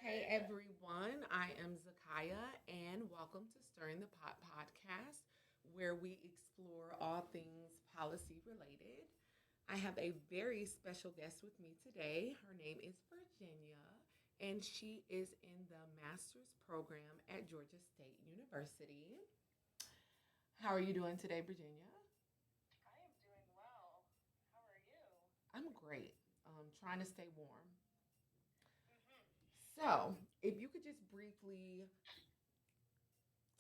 Hey everyone, I am Zakaya, and welcome to Stirring the Pot podcast, where we explore all things policy related. I have a very special guest with me today. Her name is Virginia, and she is in the master's program at Georgia State University. How are you doing today, Virginia? I am doing well. How are you? I'm great. Trying to stay warm. hmm So, if you could just briefly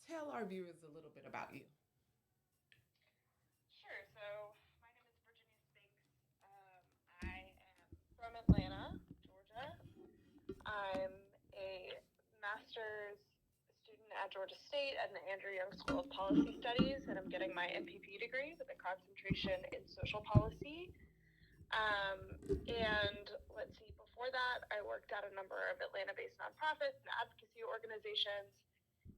tell our viewers a little bit about you. Sure. So, my name is Virginia Spinks. I am from Atlanta, Georgia. I'm a master's student at Georgia State at the Andrew Young School of Policy Studies, and I'm getting my MPP degree with a concentration in social policy. And let's see, before that, I worked at a number of Atlanta based nonprofits and advocacy organizations.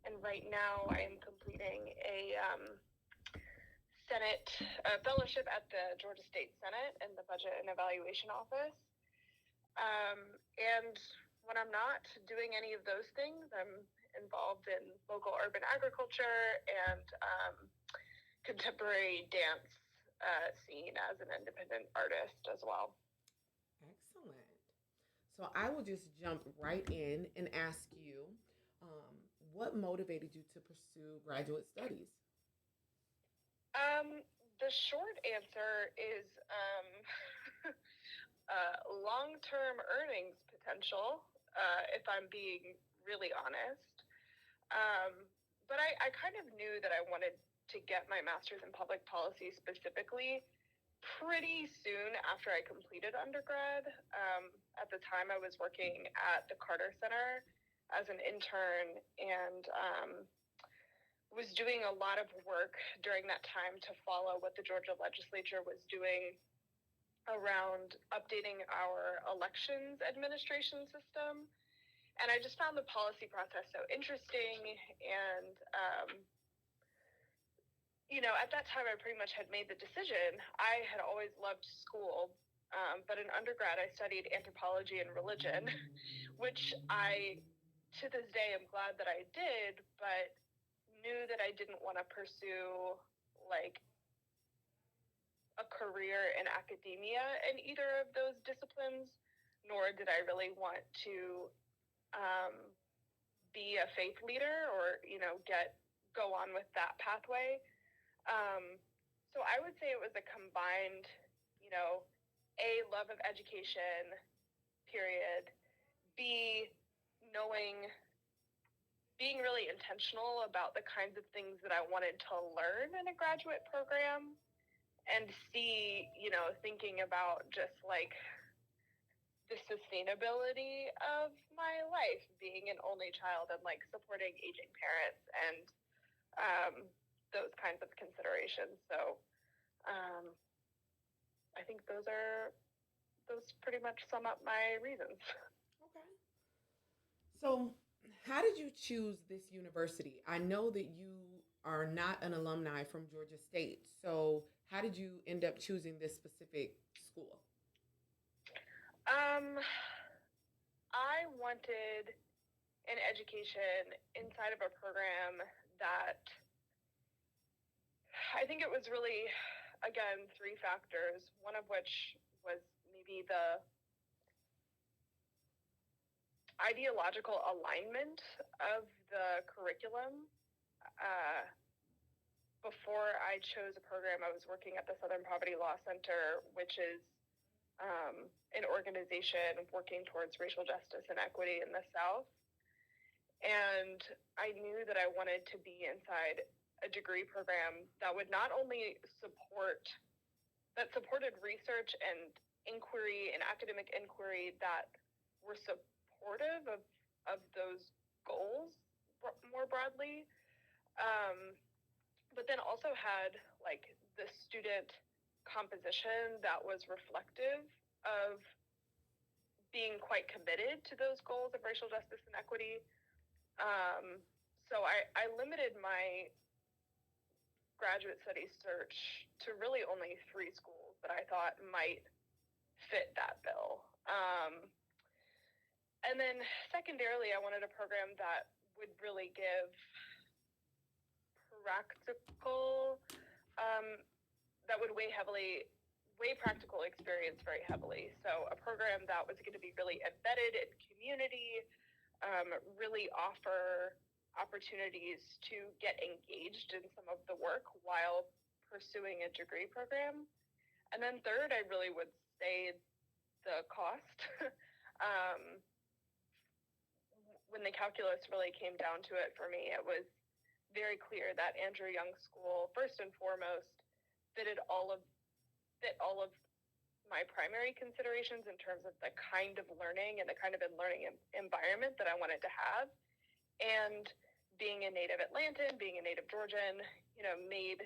And right now, I am completing a Senate fellowship at the Georgia State Senate in the Budget and Evaluation Office. And when I'm not doing any of those things, I'm involved in local urban agriculture and contemporary dance scene as an independent artist as well. Excellent. So I will just jump right in and ask you what motivated you to pursue graduate studies? Um, the short answer is long-term earnings potential, if I'm being really honest. Um, but I kind of knew that I wanted to get my master's in public policy specifically pretty soon after I completed undergrad. At the time, I was working at the Carter Center as an intern and was doing a lot of work during that time to follow what the Georgia legislature was doing around updating our elections administration system. And I just found the policy process so interesting. And, at that time, I pretty much had made the decision. I had always loved school, but in undergrad, I studied anthropology and religion, which to this day, am glad that I did, but knew that I didn't want to pursue like a career in academia in either of those disciplines, nor did I really want to um, be a faith leader or get go on with that pathway. Um, so I would say it was a combined, you know, a love of education, period. B knowing being really intentional about the kinds of things that I wanted to learn in a graduate program, and C, thinking about just like the sustainability of my life, being an only child and like supporting aging parents and those kinds of considerations. So um, I think those pretty much sum up my reasons. Okay. So, how did you choose this university? I know that you are not an alumni from Georgia State. So, how did you end up choosing this specific school? Um, I wanted an education inside of a program that I think it was really, again, three factors, one of which was maybe the ideological alignment of the curriculum. Uh, Before I chose a program, I was working at the Southern Poverty Law Center, which is an organization working towards racial justice and equity in the South. And I knew that I wanted to be inside a degree program that would not only that supported research and inquiry and academic inquiry that were supportive of those goals more broadly, um, but then also had like the student composition that was reflective of being quite committed to those goals of racial justice and equity. Um, so I limited my graduate studies search to really only three schools that I thought might fit that bill. And then secondarily, I wanted a program that would really give practical, um, that would weigh practical experience very heavily. So a program that was going to be really embedded in community, really offer opportunities to get engaged in some of the work while pursuing a degree program. And then third, I really would say the cost. um, when the calculus really came down to it for me, it was very clear that Andrew Young School, first and foremost, fitted fit all of my primary considerations in terms of the kind of learning and the kind of learning environment that I wanted to have. And being a native Atlantan, being a native Georgian, made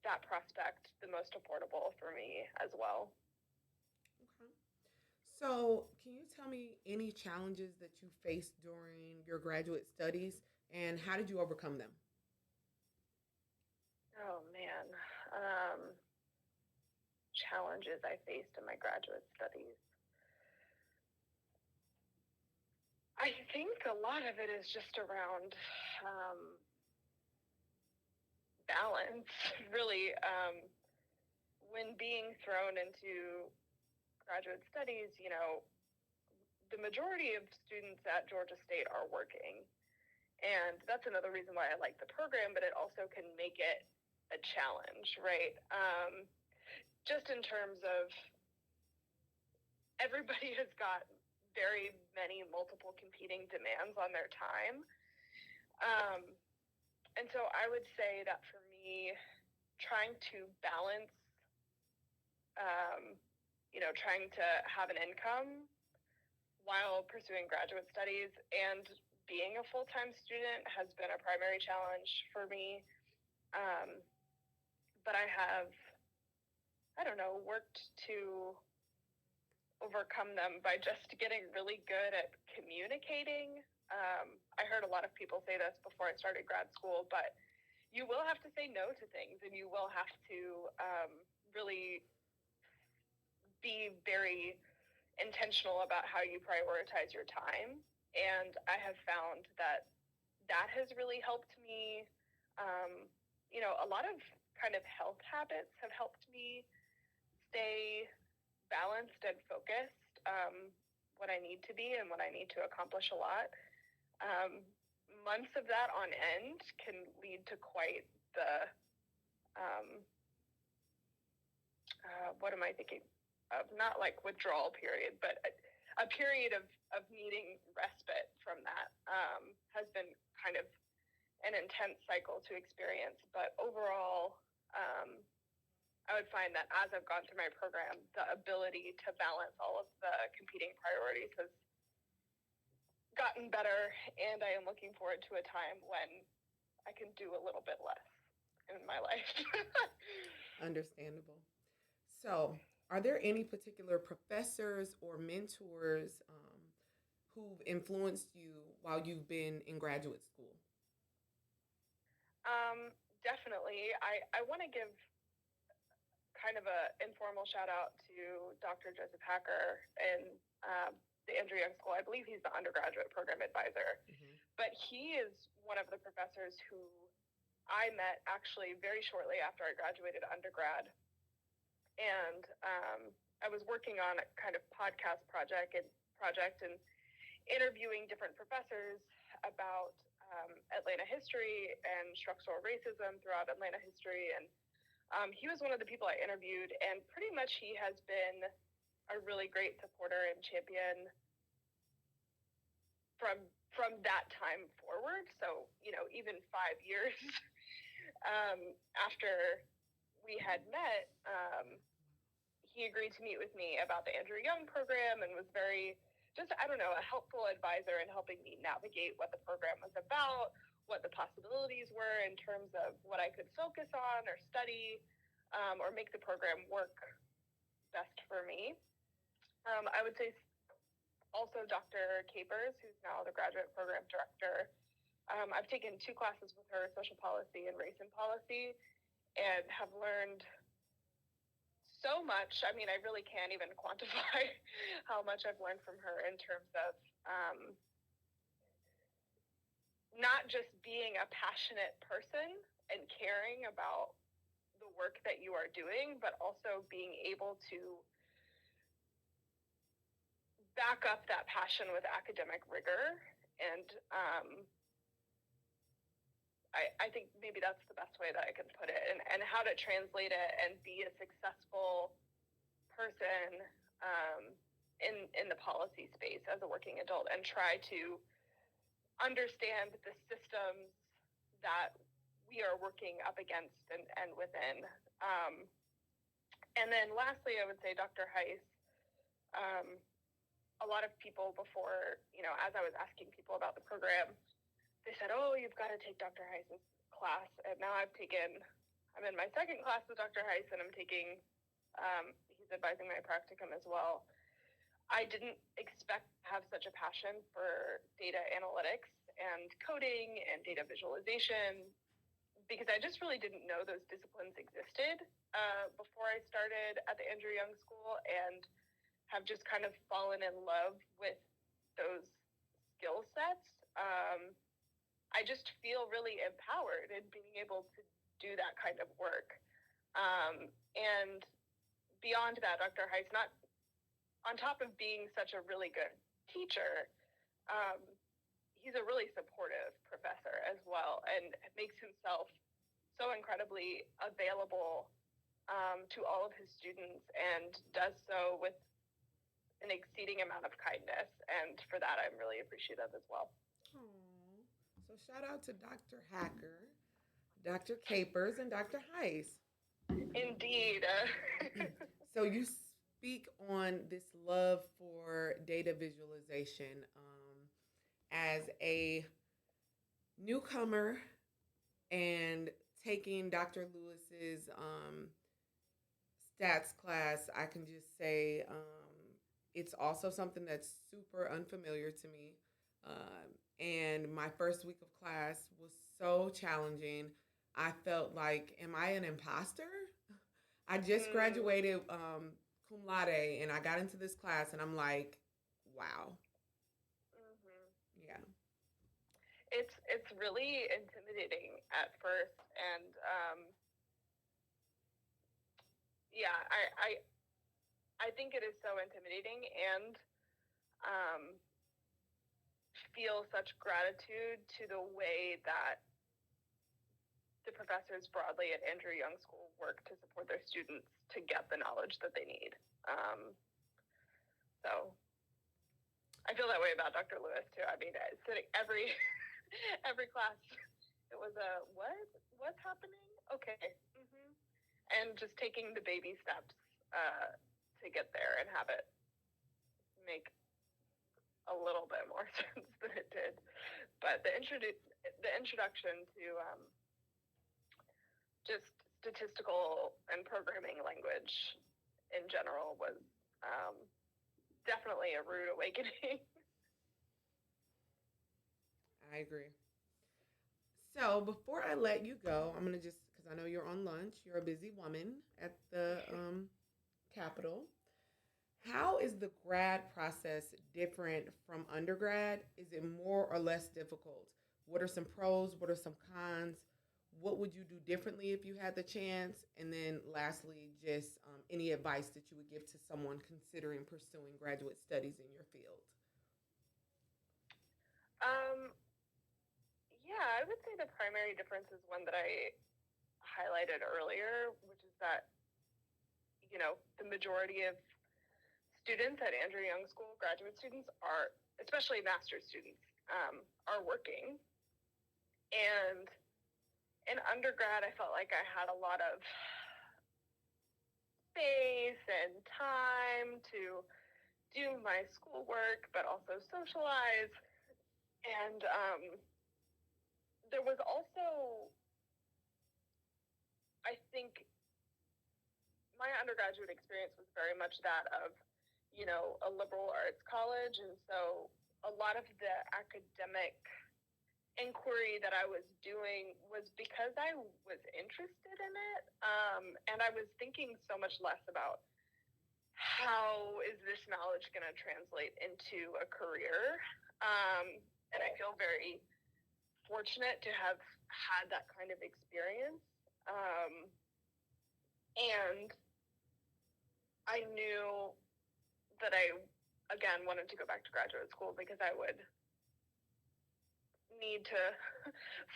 that prospect the most affordable for me as well. Okay. So, can you tell me any challenges that you faced during your graduate studies and how did you overcome them? Oh man, challenges I faced in my graduate studies. I think a lot of it is just around balance, really. When being thrown into graduate studies, the majority of students at Georgia State are working. And that's another reason why I like the program, but it also can make it a challenge, right? Just in terms of everybody has got very many multiple competing demands on their time. And so I would say that for me, trying to balance, trying to have an income while pursuing graduate studies and being a full-time student has been a primary challenge for me. Um, but I don't know, worked to overcome them by just getting really good at communicating. I heard a lot of people say this before I started grad school, but you will have to say no to things and you will have to really be very intentional about how you prioritize your time. And I have found that has really helped me. A lot of kind of health habits have helped me stay balanced and focused, what I need to be and what I need to accomplish a lot. Um, Months of that on end can lead to quite the, um, what am I thinking of? Not like withdrawal period, but a period of needing respite from that has been kind of an intense cycle to experience. But overall, I would find that as I've gone through my program, the ability to balance all of the competing priorities has gotten better, and I am looking forward to a time when I can do a little bit less in my life. Understandable. So, are there any particular professors or mentors who've influenced you while you've been in graduate school? Definitely. I want to give kind of a informal shout out to Dr. Joseph Hacker and the Andrew Young School. I believe he's the undergraduate program advisor, but he is one of the professors who I met actually very shortly after I graduated undergrad. And I was working on a kind of podcast project and interviewing different professors about Atlanta history and structural racism throughout Atlanta history. And he was one of the people I interviewed, and pretty much he has been a really great supporter and champion from that time forward. So, even 5 years after we had met, he agreed to meet with me about the Andrew Young program and was very just, I don't know, a helpful advisor in helping me navigate what the program was about, what the possibilities were in terms of what I could focus on or study, or make the program work best for me. I would say also Dr. Capers, who's now the graduate program director. I've taken 2 classes with her, social policy and race and policy, and have learned so much. I mean, I really can't even quantify how much I've learned from her in terms of not just being a passionate person and caring about the work that you are doing, but also being able to back up that passion with academic rigor. And I think maybe that's the best way that I can put it, and how to translate it and be a successful person in the policy space as a working adult, and try to understand the systems that we are working up against and within. And then lastly, I would say Dr. Heiss, a lot of people before, as I was asking people about the program, they said, oh, you've got to take Dr. Heiss's class. And now I'm in my second class with Dr. Heiss, and I'm taking, he's advising my practicum as well. I didn't expect to have such a passion for data analytics and coding and data visualization, because I just really didn't know those disciplines existed before I started at the Andrew Young School, and have just kind of fallen in love with those skill sets. I just feel really empowered in being able to do that kind of work. And beyond that, Dr. Heiss, not on top of being such a really good teacher, he's a really supportive professor as well, and makes himself so incredibly available to all of his students, and does so with an exceeding amount of kindness. And for that, I'm really appreciative as well. Aww. So shout out to Dr. Hacker, Dr. Capers, and Dr. Heiss. Indeed. So you speak on this love for data visualization as a newcomer and taking Dr. Lewis's stats class. I can just say it's also something that's super unfamiliar to me. And my first week of class was so challenging. I felt like, am I an imposter? I just graduated cum laude, and I got into this class, and I'm like, wow. Yeah. It's really intimidating at first, and yeah, I think it is so intimidating, and feel such gratitude to the way that the professors broadly at Andrew Young School work to support their students to get the knowledge that they need. So I feel that way about Dr. Lewis too. I mean, sitting every class, it was what's happening? Okay. And just taking the baby steps to get there and have it make a little bit more sense than it did. But the introduction to just statistical and programming language in general was definitely a rude awakening. I agree. So before I let you go, I'm gonna just, because I know you're on lunch, you're a busy woman at the Capitol. How is the grad process different from undergrad? Is it more or less difficult? What are some pros? What are some cons? What would you do differently if you had the chance? And then lastly, just any advice that you would give to someone considering pursuing graduate studies in your field? Yeah, I would say the primary difference is one that I highlighted earlier, which is that, the majority of students at Andrew Young School, graduate students, are, especially master's students, are working. And in undergrad, I felt like I had a lot of space and time to do my schoolwork, but also socialize. And there was also, I think, my undergraduate experience was very much that of, a liberal arts college. And so a lot of the academic inquiry that I was doing was because I was interested in it. And I was thinking so much less about how is this knowledge going to translate into a career? And I feel very fortunate to have had that kind of experience. And I knew that I, again, wanted to go back to graduate school because I would need to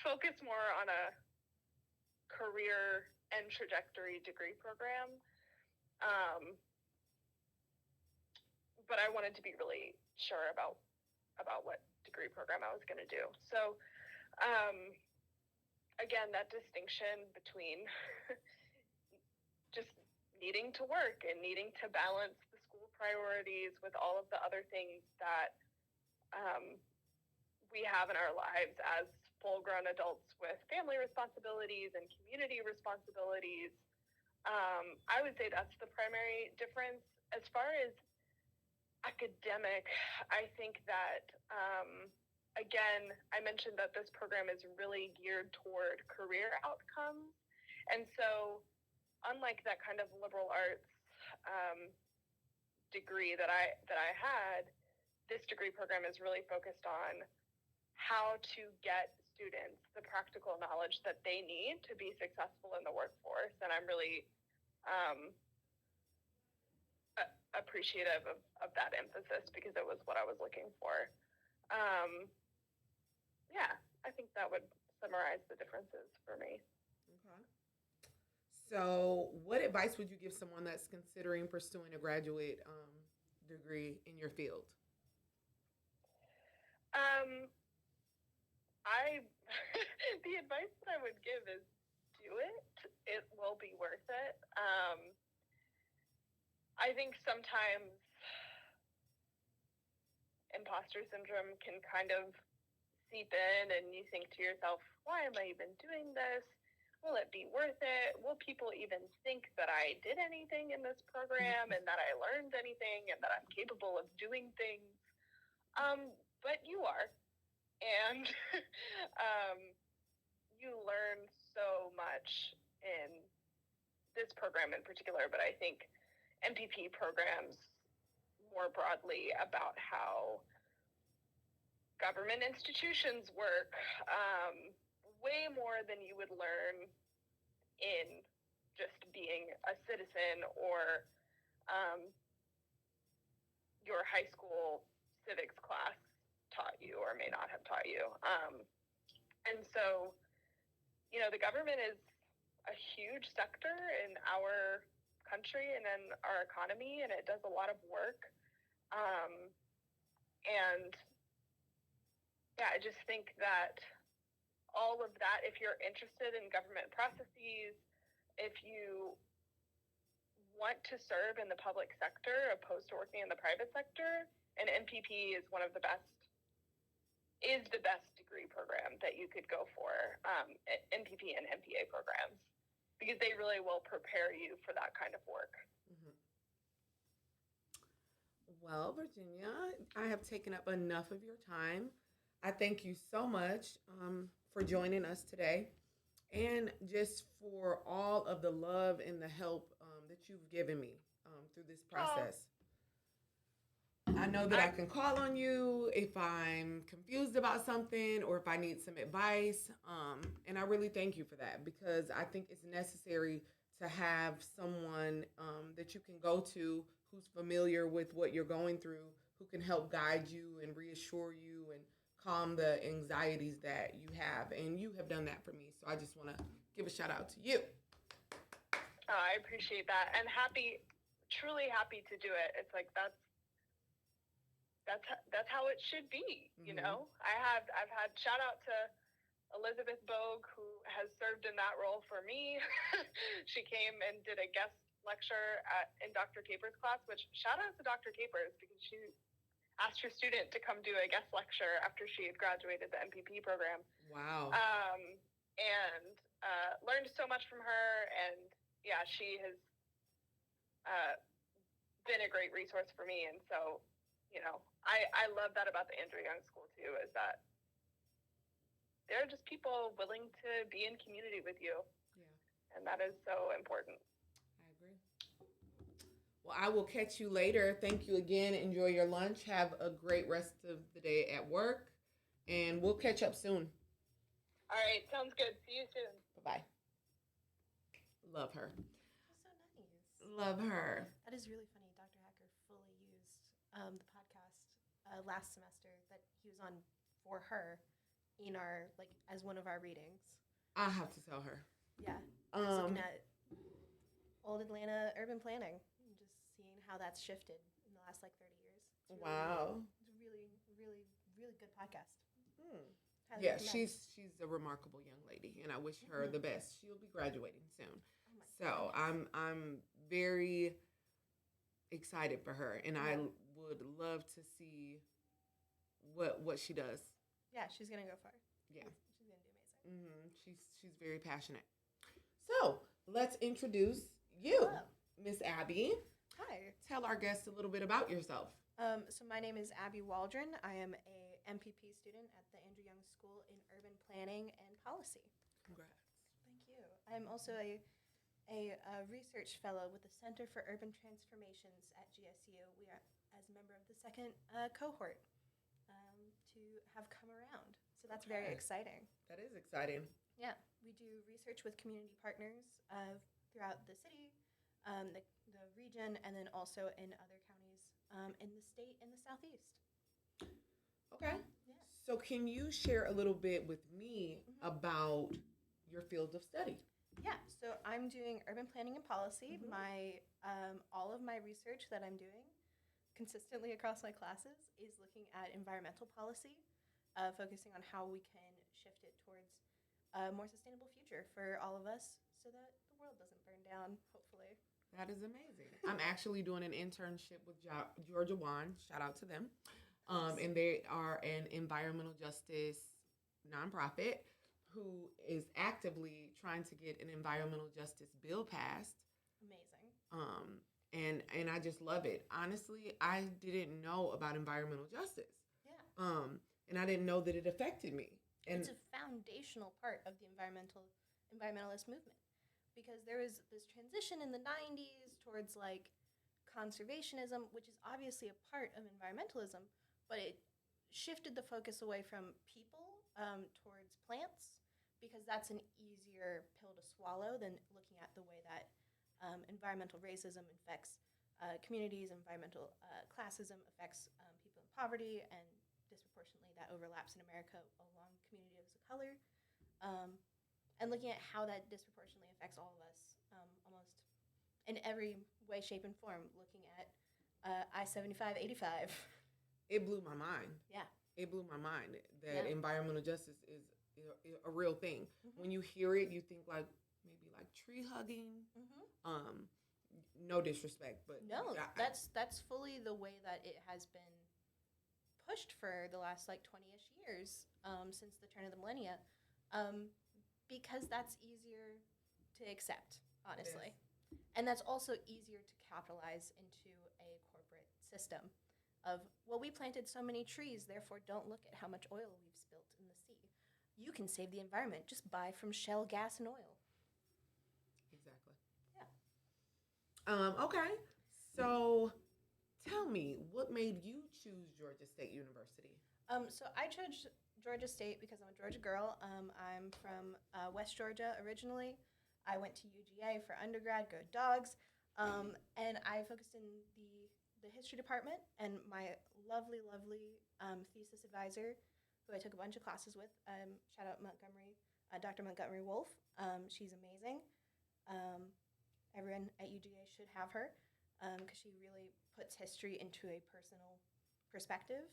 focus more on a career and trajectory degree program. But I wanted to be really sure about what degree program I was going to do. So, again, that distinction between just needing to work and needing to balance the school priorities with all of the other things that we have in our lives as full-grown adults with family responsibilities and community responsibilities. I would say that's the primary difference. As far as academic, I think that, again, I mentioned that this program is really geared toward career outcomes. And so, unlike that kind of liberal arts degree that I had, this degree program is really focused on how to get students the practical knowledge that they need to be successful in the workforce. And I'm really appreciative of that emphasis because it was what I was looking for. Yeah, I think that would summarize the differences for me. Okay. So, what advice would you give someone that's considering pursuing a graduate degree in your field? I the advice that I would give is do it. It will be worth it. I think sometimes imposter syndrome can kind of seep in and you think to yourself, why am I even doing this? Will it be worth it? Will people even think that I did anything in this program and that I learned anything and that I'm capable of doing things? But you are. And you learn so much in this program in particular, but I think MPP programs more broadly about how government institutions work way more than you would learn in just being a citizen or your high school civics class taught you or may not have taught you. And so, the government is a huge sector in our country and in our economy, and it does a lot of work. And yeah, I just think that all of that, if you're interested in government processes, if you want to serve in the public sector opposed to working in the private sector, an MPP is the best degree program that you could go for, MPP and MPA programs, because they really will prepare you for that kind of work. Mm-hmm. Well, Virginia, I have taken up enough of your time. I thank you so much for joining us today and just for all of the love and the help that you've given me through this process. I know that I can call on you if I'm confused about something or if I need some advice. And I really thank you for that because I think it's necessary to have someone that you can go to who's familiar with what you're going through, who can help guide you and reassure you and calm the anxieties that you have. And you have done that for me. So I just want to give a shout out to you. I appreciate that. And truly happy to do it. It's like, that's how it should be. Mm-hmm. I've had shout out to Elizabeth Bogue, who has served in that role for me. She came and did a guest lecture in Dr. Capers' class, which shout out to Dr. Capers because she asked her student to come do a guest lecture after she had graduated the MPP program. Wow. And learned so much from her. And yeah, she has been a great resource for me. And so, I love that about the Andrew Young School too, is that there are just people willing to be in community with you. Yeah. And that is so important. I agree. Well, I will catch you later. Thank you again. Enjoy your lunch. Have a great rest of the day at work. And we'll catch up soon. All right, sounds good. See you soon. Bye bye. Love her. That was so nice. Love her. That is really funny. Dr. Hacker fully used the podcast last semester that he was on for her in our as one of our readings. I have to tell her. Yeah, I was looking at old Atlanta urban planning, and just seeing how that's shifted in the last 30 years. It's Wow. It's a really, really, really good podcast. Highly Yeah, recommend. she's a remarkable young lady, and I wish her the best. She'll be graduating soon, Oh my so goodness. I'm very excited for her, and I would love to see what she does. Yeah, she's gonna go far. Yeah. She's gonna do amazing. She's very passionate. So let's introduce you, Hello. Miss Abby. Hi. Tell our guests a little bit about yourself. So my name is Abby Waldron. I am a MPP student at the Andrew Young School in Urban Planning and Policy. Congrats. Thank you. I'm also a research fellow with the Center for Urban Transformations at GSU. We are as a member of the second cohort to have come around. So that's very Okay. exciting. That is exciting. Yeah, we do research with community partners throughout the city, the region, and then also in other counties in the state and the southeast. Okay. Yeah. So can you share a little bit with me about your field of study? Yeah, so I'm doing urban planning and policy. My all of my research that I'm doing consistently across my classes is looking at environmental policy, focusing on how we can shift it towards a more sustainable future for all of us so that the world doesn't burn down, hopefully. That is amazing. I'm actually doing an internship with Georgia One. Shout out to them. And they are an environmental justice nonprofit who is actively trying to get an environmental justice bill passed. Amazing. And I just love it. Honestly, I didn't know about environmental justice. Yeah. And I didn't know that it affected me. And It's a foundational part of the environmentalist movement because there was this transition in the 90s towards conservationism, which is obviously a part of environmentalism, but it shifted the focus away from people towards plants because that's an easier pill to swallow than looking at the way that environmental racism affects communities, environmental classism affects people in poverty, and disproportionately that overlaps in America along communities of color. And looking at how that disproportionately affects all of us almost in every way, shape, and form, looking at I-75, 85. it blew my mind. Yeah. It blew my mind that Yeah. environmental justice is a real thing. When you hear it, you think maybe tree hugging. No disrespect, but No, that's fully the way that it has been pushed for the last 20-ish years since the turn of the millennia, because that's easier to accept, honestly. And that's also easier to capitalize into a corporate system of, well, we planted so many trees, therefore don't look at how much oil we've spilt in the sea. You can save the environment. Just buy from Shell gas and oil. Exactly. Yeah. Okay. So tell me, what made you choose Georgia State University? So I chose Georgia State because I'm a Georgia girl. I'm from West Georgia originally. I went to UGA for undergrad, go Dogs, and I focused in the history department. And my lovely, lovely thesis advisor, who I took a bunch of classes with, shout out Montgomery, Dr. Montgomery Wolf. She's amazing. Everyone at UGA should have her because she really puts history into a personal perspective.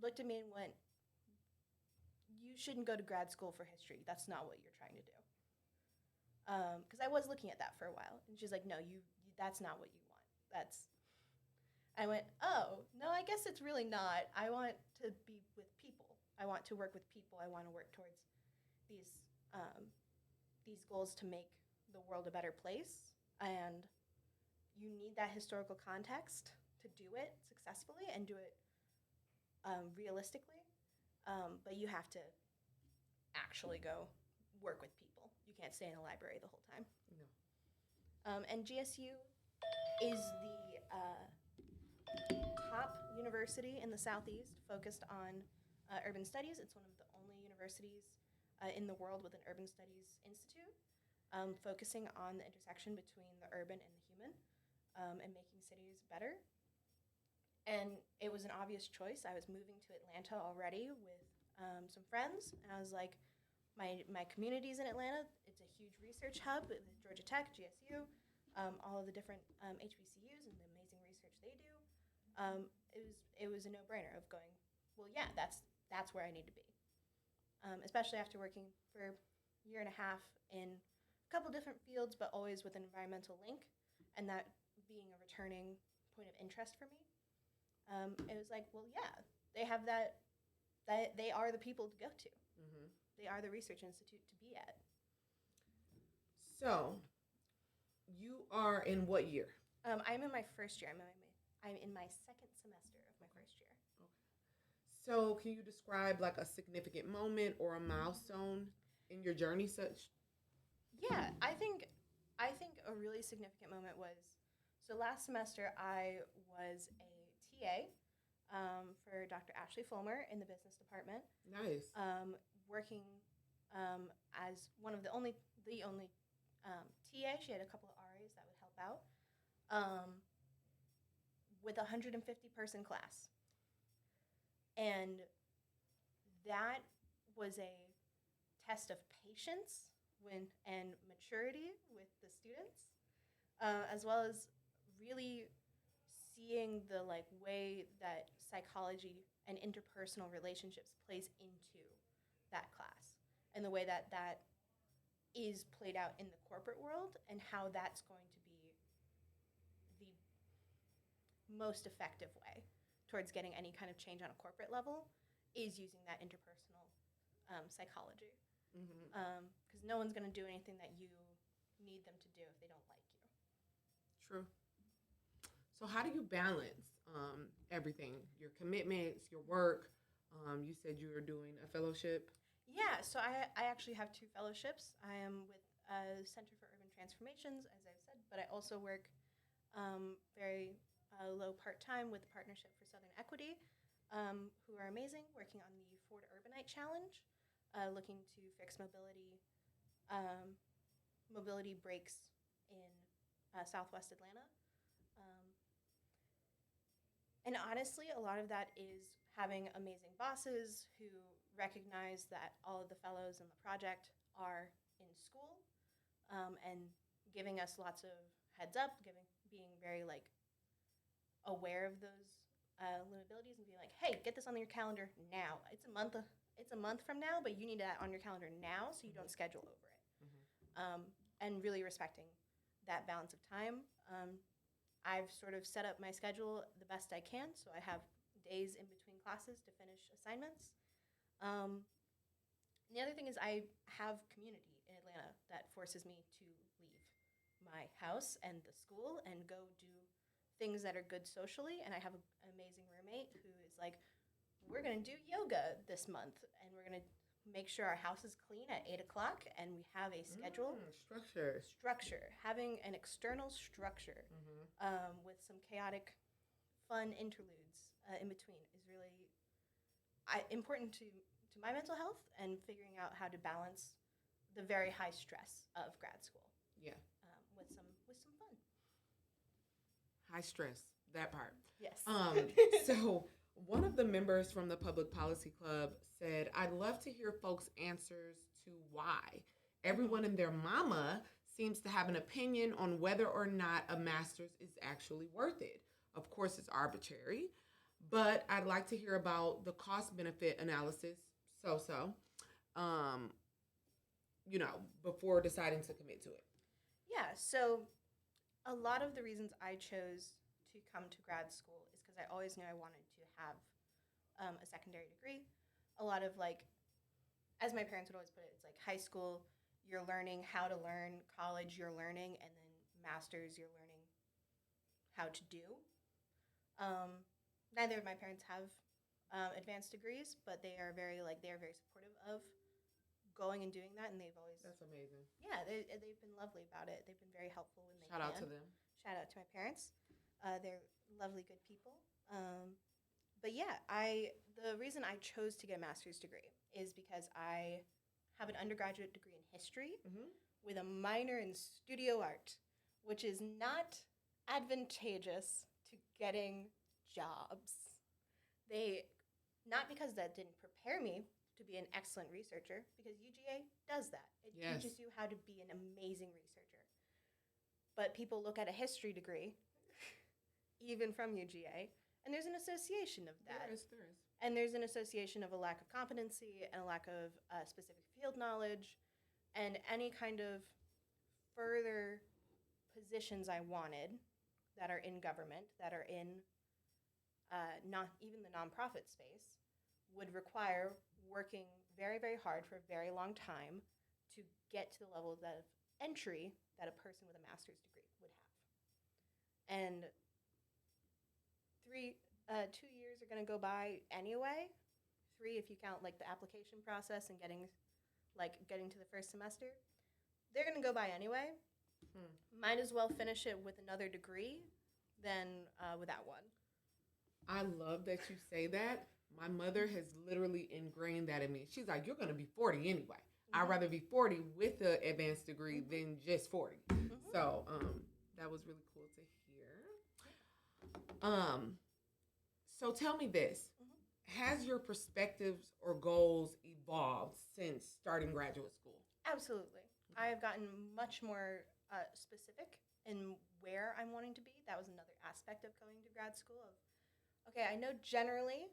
Looked at me and went, you shouldn't go to grad school for history. That's not what you're trying to do. Because I was looking at that for a while. And she's like, no, you that's not what you want. I went, oh, no, I guess it's really not. I want to be with people. I want to work with people. I want to work towards these goals to make the world a better place. And you need that historical context to do it successfully and do it realistically. But you have to actually go work with people. You can't stay in a library the whole time. No. And GSU is the top university in the Southeast focused on urban studies. It's one of the only universities in the world with an urban studies institute, focusing on the intersection between the urban and the human, and making cities better. And it was an obvious choice. I was moving to Atlanta already with some friends, and I was like, my community's in Atlanta. It's a huge research hub with Georgia Tech, GSU, all of the different HBCUs and the amazing research they do. It was a no-brainer of going, well, yeah, that's where I need to be. Especially after working for a year and a half in a couple different fields, but always with an environmental link, and that being a returning point of interest for me. It was like, well, yeah, they have that they are the people to go to. Mm-hmm. They are the research institute to be at. So, you are in what year? I'm in my first year. I'm in my second semester of my first year. Okay. So, can you describe like a significant moment or a milestone in your journey? Such. Yeah, I think a really significant moment was, so last semester I was a TA for Dr. Ashley Fulmer in the business department. Nice. Working as one of the only TA. She had a couple of RAs that would help out with a 150 person class, and that was a test of patience and maturity with the students, as well as really seeing the way that psychology and interpersonal relationships plays into that class, and the way that is played out in the corporate world, and how that's going to be the most effective way towards getting any kind of change on a corporate level is using that interpersonal psychology. Because no one's going to do anything that you need them to do if they don't like you. True. So how do you balance everything, your commitments, your work? You said you were doing a fellowship. Yeah, so I actually have 2 fellowships. I am with Center for Urban Transformations, as I've said, but I also work very low part-time with the Partnership for Southern Equity, who are amazing, working on the Ford Urbanite Challenge, looking to fix mobility breaks in Southwest Atlanta. And honestly, a lot of that is having amazing bosses who recognize that all of the fellows in the project are in school, and giving us lots of heads up, being very aware of those limitations, and being like, hey, get this on your calendar now. It's a month from now, but you need that on your calendar now so you don't schedule over it. Mm-hmm. And really respecting that balance of time. I've sort of set up my schedule the best I can, so I have days in between classes to finish assignments. The other thing is I have community in Atlanta that forces me to leave my house and the school and go do things that are good socially. And I have an amazing roommate who is like, we're going to do yoga this month, and we're going to make sure our house is clean at 8 o'clock, and we have a schedule. Structure. Having an external structure with some chaotic, fun interludes in between is really important to my mental health, and figuring out how to balance the very high stress of grad school. Yeah. With some fun. High stress, that part. Yes. So one of the members from the Public Policy Club said, I'd love to hear folks' answers to why. Everyone and their mama seems to have an opinion on whether or not a master's is actually worth it. Of course, it's arbitrary, but I'd like to hear about the cost-benefit analysis, before deciding to commit to it. Yeah, so a lot of the reasons I chose to come to grad school is because I always knew I wanted to have a secondary degree. A lot of as my parents would always put it, it's like high school, you're learning how to learn, college, you're learning, and then master's, you're learning how to do. Neither of my parents have advanced degrees, but they are very supportive of going and doing that, and they've always That's amazing. Yeah, they've been lovely about it. They've been very helpful when they Shout out to them. Shout out to my parents. They're lovely, good people. But yeah, the reason I chose to get a master's degree is because I have an undergraduate degree in history Mm-hmm. with a minor in studio art, which is not advantageous to getting jobs. They, not because that didn't prepare me to be an excellent researcher, because UGA does that. It Yes. teaches you how to be an amazing researcher. But people look at a history degree, even from UGA, and there's an association of that. There is. And there's an association of a lack of competency and a lack of specific field knowledge and any kind of further positions I wanted that are in government, that are in not even the nonprofit space, would require working very, very hard for a very long time to get to the level of entry that a person with a master's degree would have. And 2 years are going to go by anyway. 3 if you count like the application process and getting to the first semester. They're going to go by anyway. Might as well finish it with another degree than without one. I love that you say that. My mother has literally ingrained that in me. She's like, you're going to be 40 anyway. I'd rather be 40 with an advanced degree than just 40. So that was really cool to hear. So tell me this. Has your perspectives or goals evolved since starting graduate school? Absolutely. I have gotten much more specific in where I'm wanting to be. That was another aspect of going to grad school. Okay, I know generally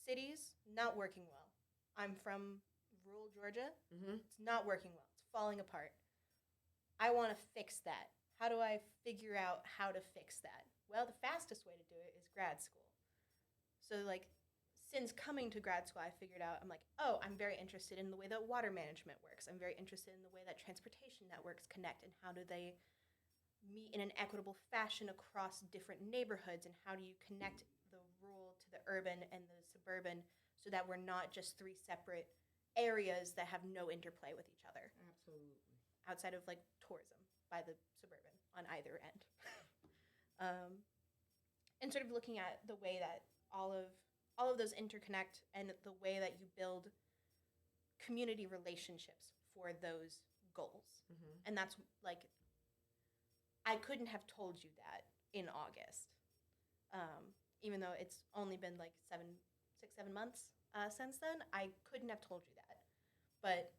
cities not working well. I'm from rural Georgia. Mm-hmm. It's not working well. It's falling apart. I want to fix that. How do I figure out how to fix that? Well, the fastest way to do it is grad school. So, since coming to grad school, I figured out, I'm like, oh, I'm very interested in the way that water management works. I'm very interested in the way that transportation networks connect and how do they meet in an equitable fashion across different neighborhoods, and how do you connect the rural to the urban and the suburban so that we're not just 3 separate areas that have no interplay with each other. Absolutely. Outside of tourism by the suburban on either end. And sort of looking at the way that all of those interconnect and the way that you build community relationships for those goals. Mm-hmm. And that's I couldn't have told you that in August, even though it's only been 6, 7 months since then. I couldn't have told you that. But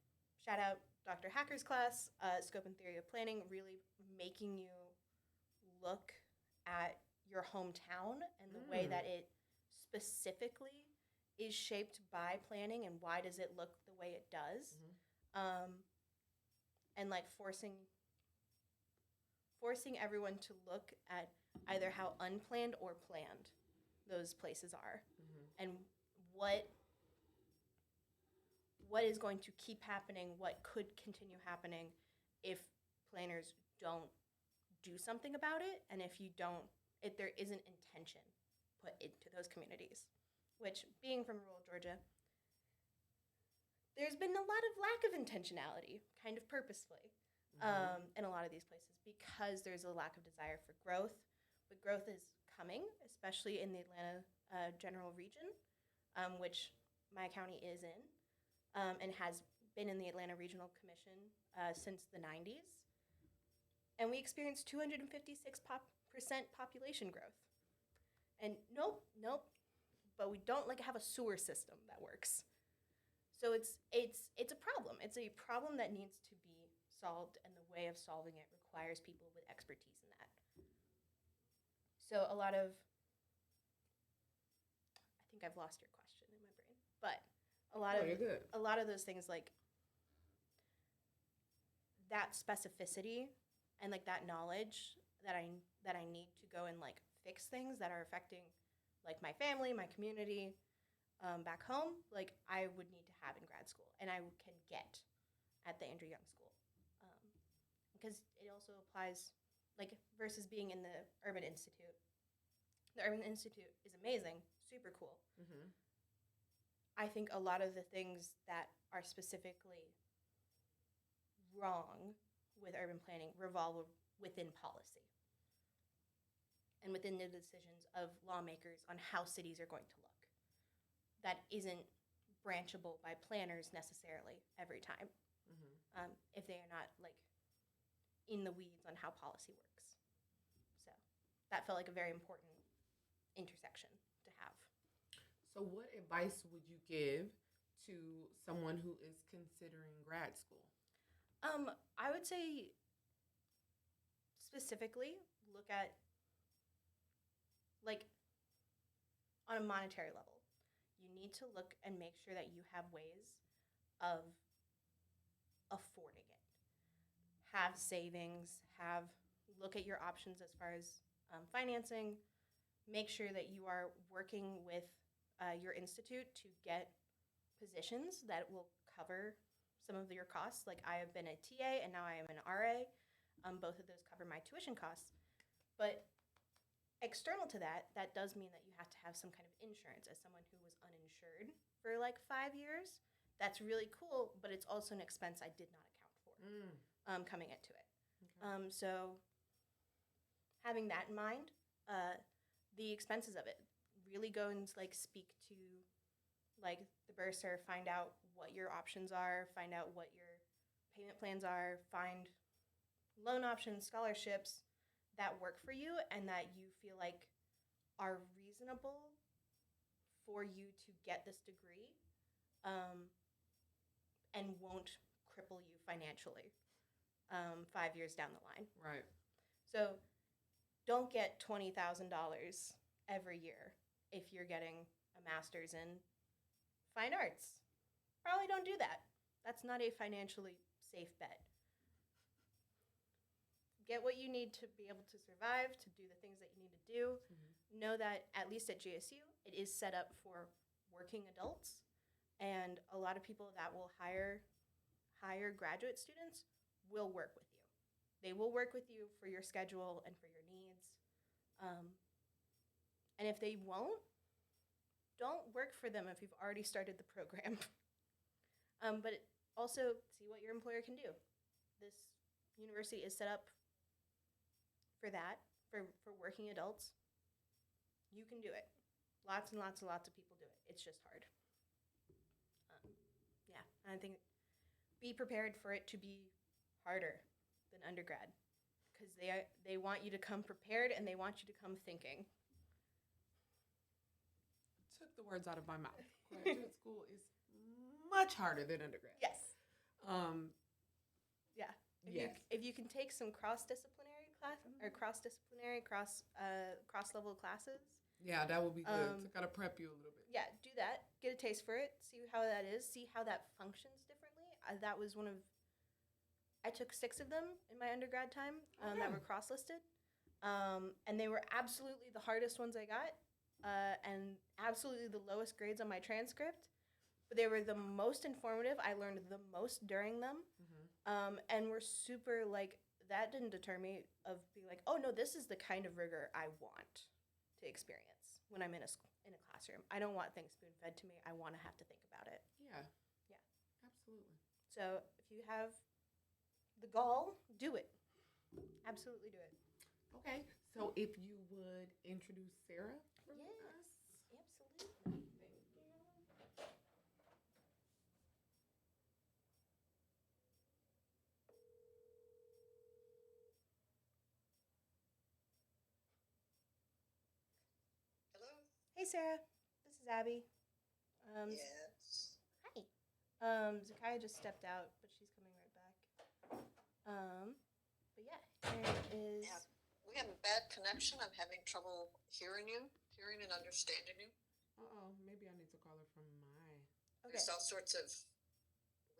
shout out Dr. Hacker's class, Scope and Theory of Planning, really making you look at your hometown and the way that it specifically is shaped by planning and why does it look the way it does. And forcing everyone to look at either how unplanned or planned those places are, and what is going to keep happening, what could continue happening if planners don't do something about it, and if there isn't intention put into those communities. Which, being from rural Georgia, there's been a lot of lack of intentionality, kind of purposefully, in a lot of these places, because there's a lack of desire for growth. But growth is coming, especially in the Atlanta general region, which my county is in, and has been in the Atlanta Regional Commission since the 90s. And we experienced 256% population growth. And nope, but we don't have a sewer system that works. So it's a problem. It's a problem that needs to be solved, and the way of solving it requires people with expertise in that. So I think I've lost your question in my brain, but a lot of those things, that specificity and that knowledge that I need to go and fix things that are affecting my family, my community, back home, I would need to have in grad school, and I can get at the Andrew Young School, because it also applies versus being in the Urban Institute. The Urban Institute is amazing, super cool. Mm-hmm. I think a lot of the things that are specifically wrong with urban planning revolve within policy. and within the decisions of lawmakers on how cities are going to look. That isn't branchable by planners necessarily every time, if they are not like in the weeds on how policy works. So that felt like a very important intersection to have. So, what advice would you give to someone who is considering grad school? I would say specifically look at like on a monetary level. You need to look and make sure that you have ways of affording it. Have savings, look at your options as far as financing. Make sure that you are working with your institute to get positions that will cover some of your costs. Like I have been a TA and now I am an RA. Both of those cover my tuition costs. But external to that, that does mean that you have to have some kind of insurance. As someone who was uninsured for like 5 years, that's really cool, but it's also an expense I did not account for coming into it. Okay. So having that in mind, the expenses of it, really go and like speak to like the bursar, find out what your options are, find out what your payment plans are, find loan options, scholarships that work for you and that you feel like are reasonable for you to get this degree, and won't cripple you financially 5 years down the line. Right. So don't get $20,000 every year if you're getting a master's in fine arts. Probably don't do that. That's not a financially safe bet. Get what you need to be able to survive, to do the things that you need to do. Know that at least at GSU, it is set up for working adults, and a lot of people that will hire graduate students will work with you. They will work with you for your schedule and for your needs. And if they won't, don't work for them if you've already started the program. But also see what your employer can do. This university is set up for that, for working adults. You can do it. Lots and lots and lots of people do it. It's just hard. Yeah, and I think be prepared for it to be harder than undergrad, because they want you to come prepared and they want you to come thinking. Took the words out of my mouth. Graduate school is much harder than undergrad. Yes. Yeah. Yes. If you can take some cross-disciplinary class or cross-level classes, Yeah, that would be good to kind of prep you a little bit. yeah, do that. Get a taste for it. See how that is. See how that functions differently. That was I took 6 of them in my undergrad time that were cross-listed. And they were absolutely the hardest ones I got, and absolutely the lowest grades on my transcript. But they were the most informative. I learned the most during them. And were super, like, that didn't deter me of being like, oh, no, this is the kind of rigor I want to experience when I'm in a classroom. I don't want things spoon-fed to me. I want to have to think about it. Yeah. Yeah. Absolutely. So if you have the gall, do it. Absolutely do it. Okay, so if you would introduce Sarah for us. Absolutely. Hello? Hey, Sarah. This is Abby. Yes. Hi. Zakiya just stepped out, but she's coming right back. But yeah, here is. Yeah. We have a bad connection. I'm having trouble hearing and understanding you. Uh-oh, maybe I need to call her from my... Okay. There's all sorts of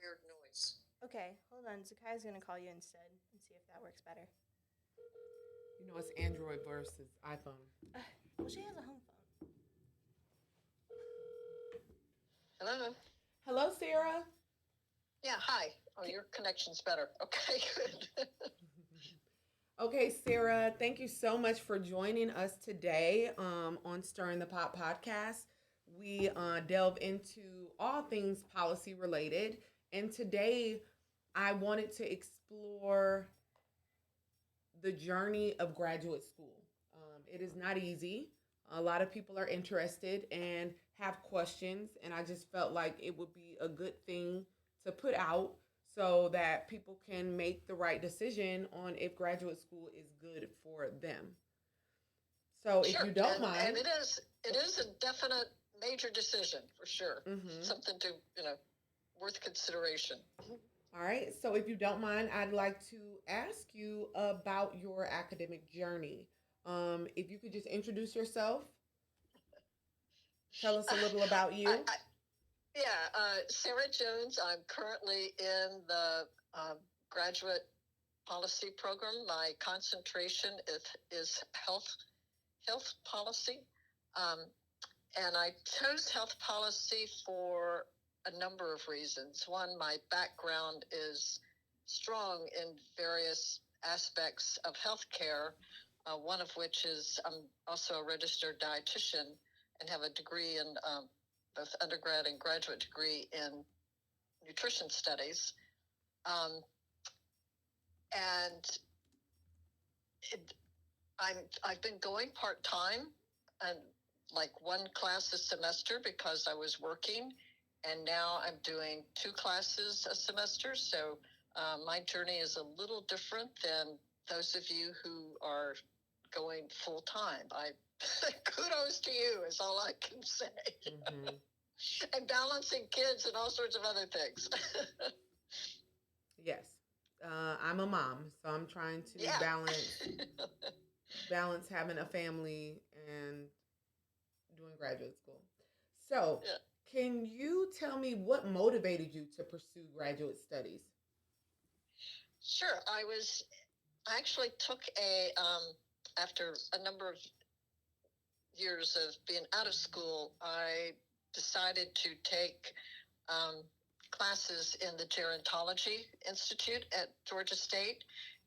weird noise. Okay, hold on. Zakiya's gonna call you instead and see if that works better. You know, it's Android versus iPhone. Well, she has a home phone. Hello? Hello, Sarah. Yeah, hi. Oh, your connection's better. Okay, good. Okay, Sarah, thank you so much for joining us today on Stirring the Pot podcast. We delve into all things policy related. And today I wanted to explore the journey of graduate school It is not easy. A lot of people are interested and have questions, and I just felt like it would be a good thing to put out so that people can make the right decision on if graduate school is good for them. So, if Sure, you don't and mind, it is a definite major decision for sure. mm-hmm. Something to worth consideration. All right. So, if you don't mind, I'd like to ask you about your academic journey. If you could just introduce yourself, tell us a little about I, you. I, yeah, Sarah Jones. I'm currently in the graduate policy program. My concentration is health policy, um, and I chose health policy for a number of reasons. One, my background is strong in various aspects of healthcare, one of which is I'm also a registered dietitian and have a degree in both undergrad and graduate degree in nutrition studies. Um, and it, I've been going part time and like one class a semester because I was working, and now I'm doing two classes a semester. So my journey is a little different than those of you who are going full time. I kudos to you is all I can say. Mm-hmm. And balancing kids and all sorts of other things. Yes. I'm a mom, so I'm trying to Yeah. balance having a family and doing graduate school. So, Yeah. can you tell me what motivated you to pursue graduate studies? Sure. I actually took after a number of years of being out of school, I decided to take um, classes in the Gerontology Institute at Georgia State.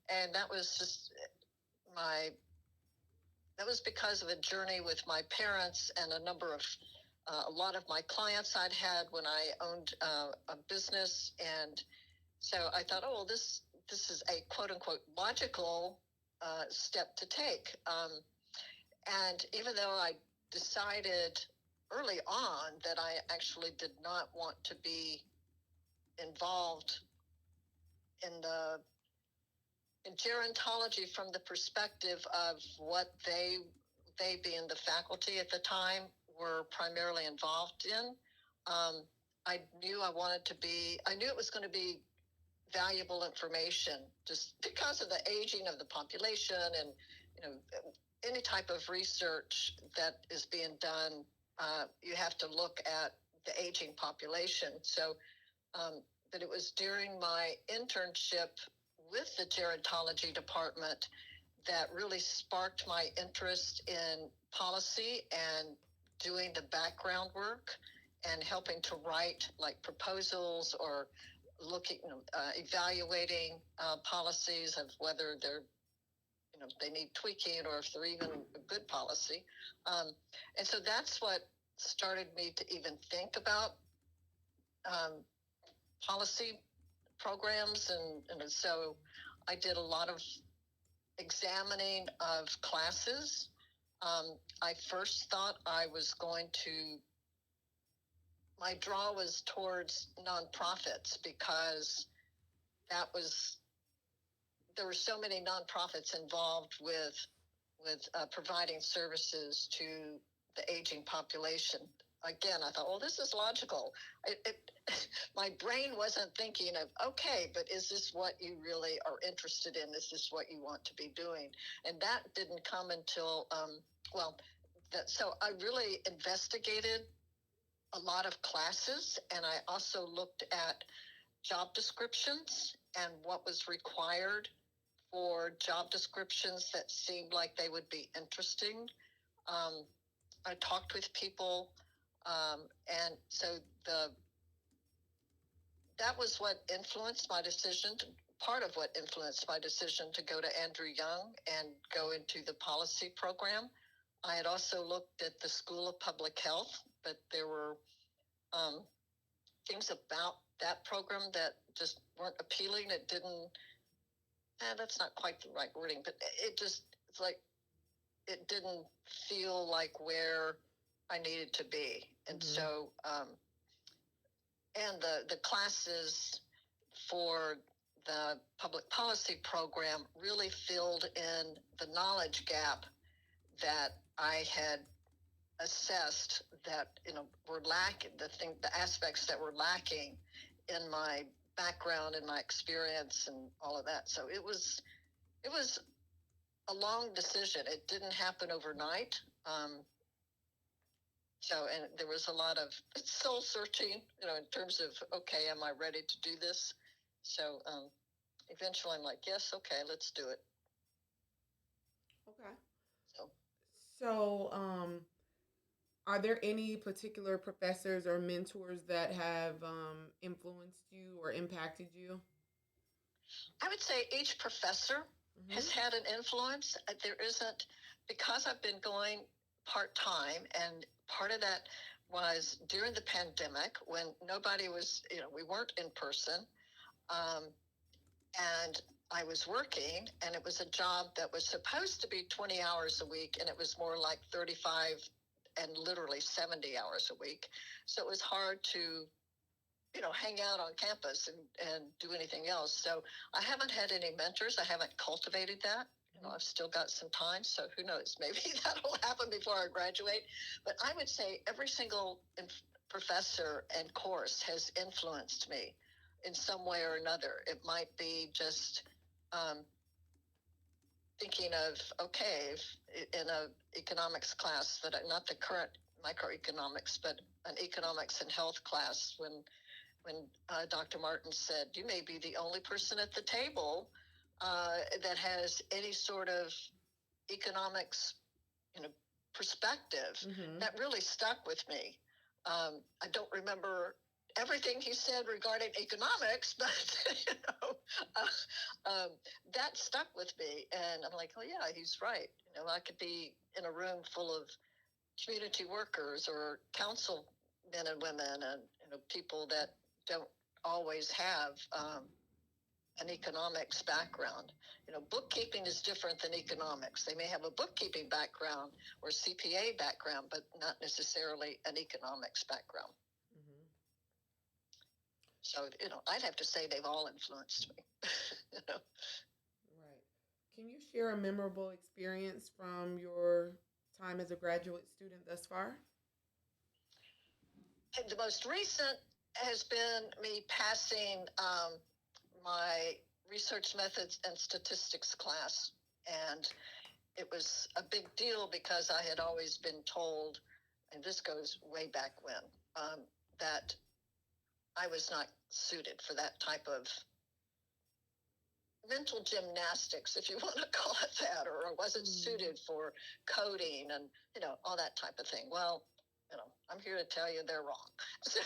And that was just that was because of a journey with my parents and a lot of my clients I'd had when I owned a business. And so I thought, oh, well, this is a quote unquote logical step to take. And even though I decided early on that I actually did not want to be involved in gerontology from the perspective of what they being the faculty at the time were primarily involved in, I knew I knew it was going to be valuable information just because of the aging of the population and any type of research that is being done, you have to look at the aging population. So that it was during my internship with the gerontology department that really sparked my interest in policy and doing the background work and helping to write like proposals or evaluating policies of whether they need tweaking or if they're even a good policy. And so that's what started me to even think about policy programs. And so I did a lot of examining of classes. I first thought I was going to, my draw was towards nonprofits because there were so many nonprofits involved with providing services to the aging population. Again, I thought, well, this is logical. My brain wasn't thinking of, okay, but is this what you really are interested in? Is this what you want to be doing? And that didn't come until, so I really investigated a lot of classes, and I also looked at job descriptions and what was required for job descriptions that seemed like they would be interesting. I talked with people, and so that was what influenced my decision. Part of what influenced my decision to go to Andrew Young and go into the policy program. I had also looked at the School of Public Health, but there were things about that program that just weren't appealing. It didn't. That's not quite the right wording, but it's like it didn't feel like where I needed to be. And so, and the classes for the public policy program really filled in the knowledge gap that I had assessed that were lacking, the aspects that were lacking in my background and my experience and all of that. So it was a long decision. It didn't happen overnight. And there was a lot of soul searching, in terms of, okay, am I ready to do this? So eventually I'm like, yes, okay, let's do it. Okay. So So, are there any particular professors or mentors that have influenced you or impacted you? I would say each professor has had an influence. There isn't, because I've been going part time, and part of that was during the pandemic when nobody was, we weren't in person. And I was working, and it was a job that was supposed to be 20 hours a week, and it was more like 35 and literally 70 hours a week. So it was hard to, hang out on campus and do anything else. So I haven't had any mentors. I haven't cultivated that. I've still got some time, so who knows? Maybe that'll happen before I graduate. But I would say every single professor and course has influenced me in some way or another. It might be just thinking of, okay, in a economics class that not the current microeconomics, but an economics and health class, when Dr. Martin said, you may be the only person at the table that has any sort of economics, perspective. That really stuck with me. I don't remember everything he said regarding economics, but that stuck with me, and I'm like, oh yeah, he's right. I could be in a room full of community workers or council men and women, and people that don't always have an economics background. Bookkeeping is different than economics. They may have a bookkeeping background or CPA background, but not necessarily an economics background. So, I'd have to say they've all influenced me. Right. Can you share a memorable experience from your time as a graduate student thus far? And the most recent has been me passing my research methods and statistics class. And it was a big deal because I had always been told, and this goes way back when, that I was not suited for that type of mental gymnastics, if you want to call it that, or I wasn't suited for coding and, all that type of thing. Well, I'm here to tell you they're wrong. So,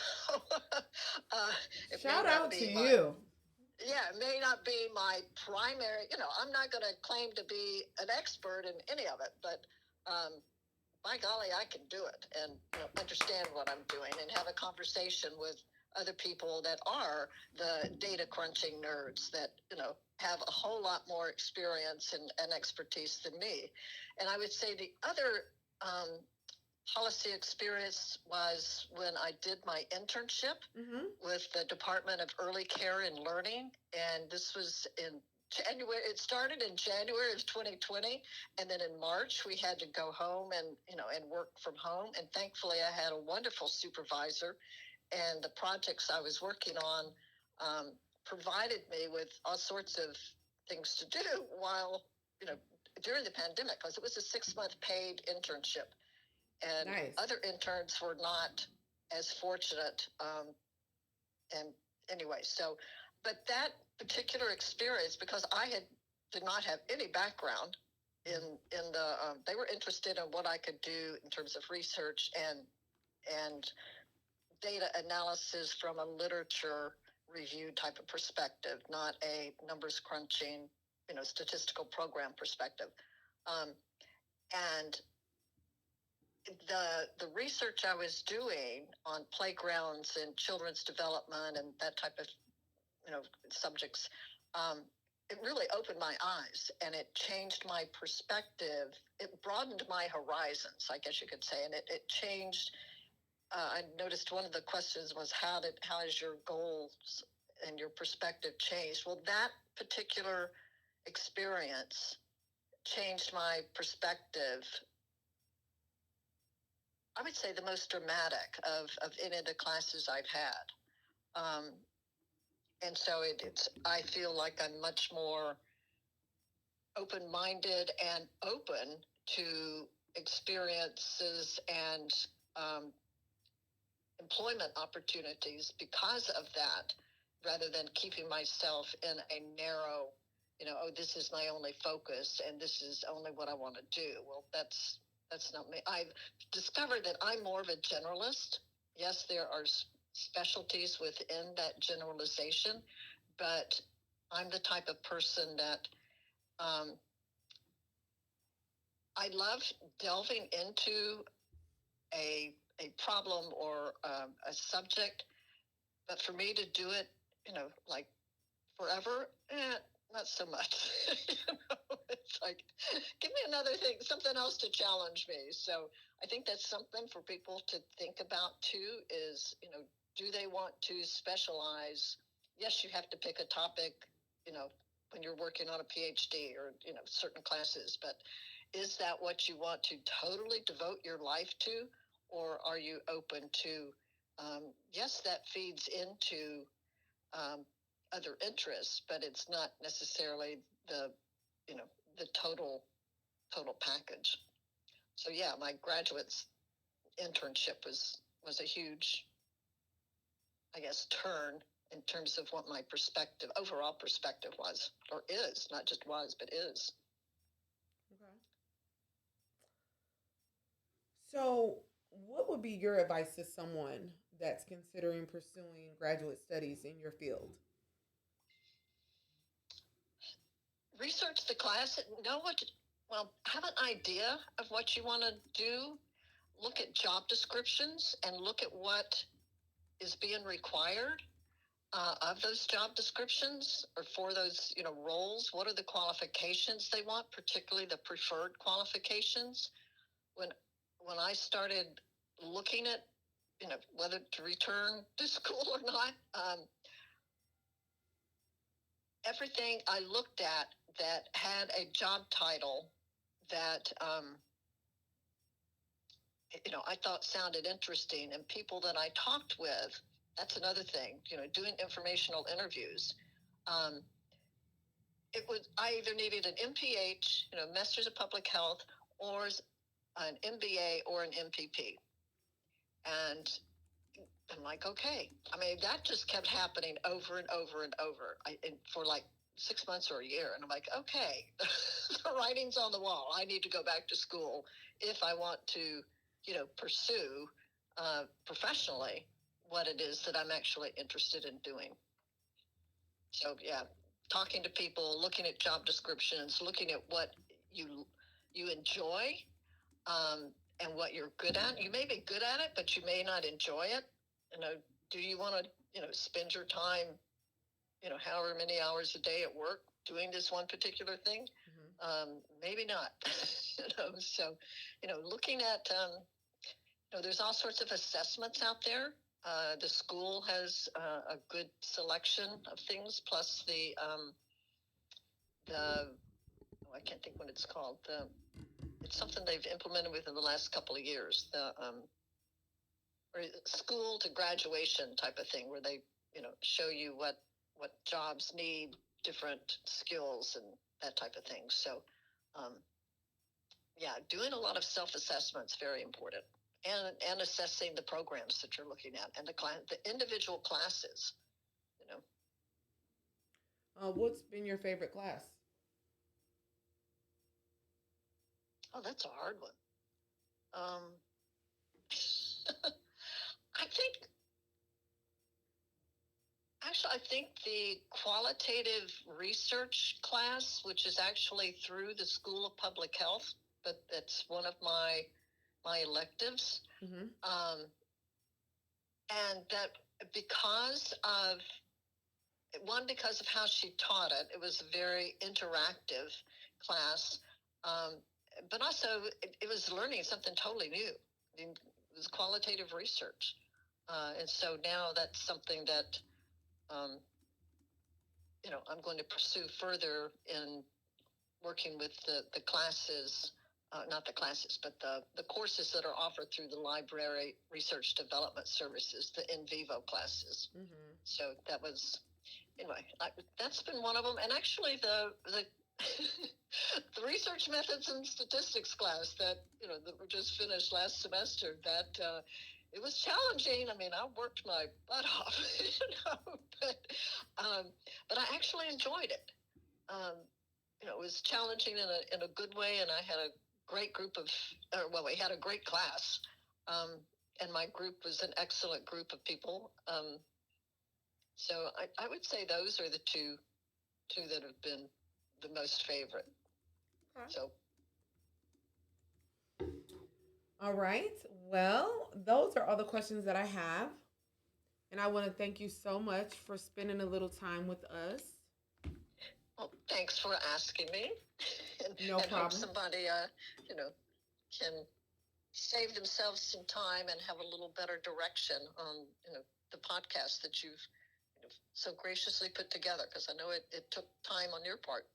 shout out to you. Yeah, it may not be my primary, I'm not going to claim to be an expert in any of it, but by golly, I can do it and understand what I'm doing and have a conversation with other people that are the data crunching nerds that, have a whole lot more experience and expertise than me. And I would say the other policy experience was when I did my internship with the Department of Early Care and Learning. And this was in January. It started in January of 2020. And then in March, we had to go home and work from home. And thankfully, I had a wonderful supervisor. And the projects I was working on provided me with all sorts of things to do while, during the pandemic, because it was a 6-month paid internship. And nice. Other interns were not as fortunate. And anyway, but that particular experience, because I did not have any background in the, they were interested in what I could do in terms of research and data analysis from a literature review type of perspective, not a numbers crunching, statistical program perspective. And the research I was doing on playgrounds and children's development and that type of subjects it really opened my eyes and it changed my perspective. It broadened my horizons, I guess you could say, and it changed. I noticed one of the questions was how has your goals and your perspective changed? Well, that particular experience changed my perspective. I would say the most dramatic of any of the classes I've had. And so it's, I feel like I'm much more open-minded and open to experiences and um, employment opportunities because of that, rather than keeping myself in a narrow, oh, this is my only focus and this is only what I want to do. Well, that's not me. I've discovered that I'm more of a generalist. Yes, there are specialties within that generalization, but I'm the type of person that I love delving into a problem or a subject, but for me to do it, like forever, not so much. It's like, give me another thing, something else to challenge me. So I think that's something for people to think about too. Is do they want to specialize? Yes, you have to pick a topic, when you're working on a PhD or certain classes, but is that what you want to totally devote your life to, or are you open to? Yes, that feeds into other interests, but it's not necessarily the the total package. So yeah, my graduate's internship was a huge, I guess, turn in terms of what my overall perspective was, or is, not just was, but is. Okay. So, what would be your advice to someone that's considering pursuing graduate studies in your field? Research the class, have an idea of what you want to do. Look at job descriptions and look at what is being required of those job descriptions, or for those roles. What are the qualifications they want, particularly the preferred qualifications? When I started looking at whether to return to school or not, everything I looked at that had a job title that I thought sounded interesting, and people that I talked with, that's another thing, doing informational interviews. I either needed an MPH, Masters of Public Health, or an MBA or an MPP. And I'm like, okay. I mean, that just kept happening over and over and over for like 6 months or a year. And I'm like, okay, the writing's on the wall. I need to go back to school if I want to, pursue professionally what it is that I'm actually interested in doing. So yeah, talking to people, looking at job descriptions, looking at what you enjoy, and what you're good at. You may be good at it, but you may not enjoy it. Do you want to spend your time however many hours a day at work doing this one particular thing? Maybe not. So looking at there's all sorts of assessments out there. The school has a good selection of things, plus I can't think what it's called. It's something they've implemented within the last couple of years. Or school to graduation type of thing, where they show you what jobs need different skills and that type of thing. So doing a lot of self-assessment is very important, and assessing the programs that you're looking at and the individual classes. What's been your favorite class? Oh, that's a hard one. I think the qualitative research class, which is actually through the School of Public Health, but that's one of my electives. And that because of one, because of how she taught it. It was a very interactive class, um, but also it was learning something totally new. I mean, it was qualitative research, and so now that's something that um, I'm going to pursue further in working with the classes, not the classes, but the courses that are offered through the library research development services, the in vivo classes. Mm-hmm. So that was, anyway, that's been one of them. And actually the the research methods and statistics class that were just finished last semester, that it was challenging. I mean, I worked my butt off, um, but I actually enjoyed it. Um, it was challenging in a good way, and I had a great group of, we had a great class, and my group was an excellent group of people. So I would say those are the two that have been the most favorite. Okay. So. All right. Well, those are all the questions that I have. And I want to thank you so much for spending a little time with us. Well, thanks for asking me. No and problem. Hope somebody, can save themselves some time and have a little better direction on, the podcast that you've so graciously put together. Because I know it took time on your part,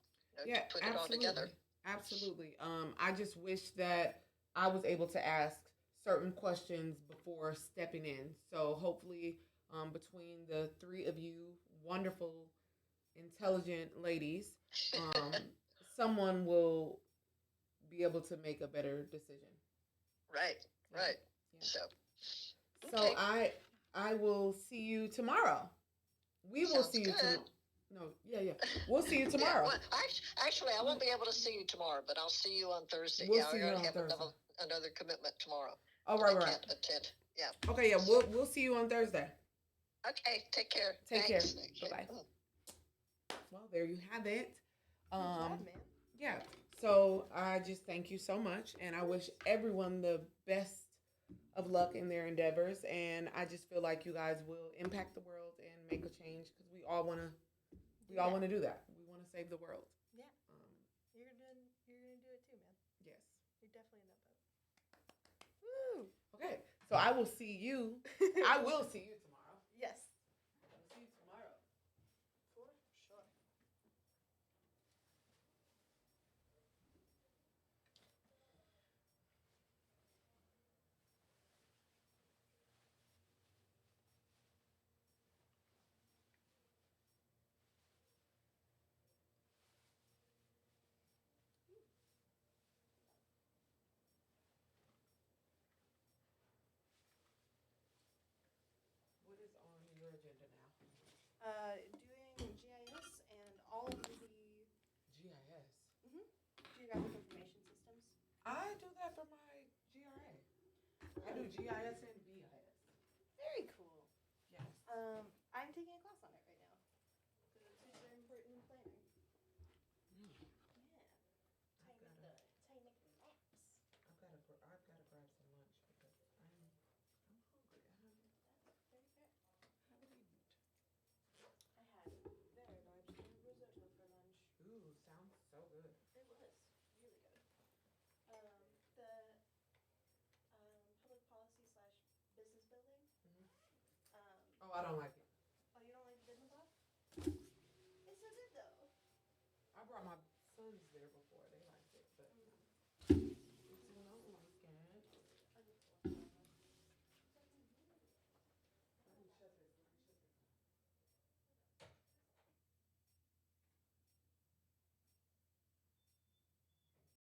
to put it all together. Absolutely. I just wish that I was able to ask certain questions before stepping in. So hopefully, between the three of you, wonderful, intelligent ladies, someone will be able to make a better decision. Right. Yeah. So. Okay. So I will see you tomorrow. We will see you tomorrow. No, yeah. We'll see you tomorrow. Yeah, well, actually, I won't be able to see you tomorrow, but I'll see you on Thursday. We'll see you on have Thursday. Another commitment tomorrow. Oh, right. I can't attend. Yeah. Okay, yeah, we'll see you on Thursday. Okay, take care. Take care. Thanks. Bye-bye. Well, there you have it. Good job, man. Yeah. So I just thank you so much, and I wish everyone the best of luck in their endeavors. And I just feel like you guys will impact the world and make a change because we all want to. We all want to do that. We want to save the world. Yeah. You're gonna do it too, man. Yes. You're definitely in that boat. Woo. Okay. So I will see you. I will see you tomorrow. Yes. I'll see you tomorrow. For sure. What is on your agenda now? Doing GIS and all of the GIS. geographic information systems. I do that for my GRA. I do GIS and BIS. Very cool. Yes. I'm taking a class on it right now because it's super important in planning. Mm. Yeah. Tying up the maps. I've got to grab some lunch because I'm hungry. That's very fair. I haven't eaten. I had very large risotto for lunch. Ooh, sounds so good. It was really good. The public policy / business building. Mhm. Um, Oh, I don't like it. oh, you don't like the business off? It's so good though. I brought my sons there before. They liked it, but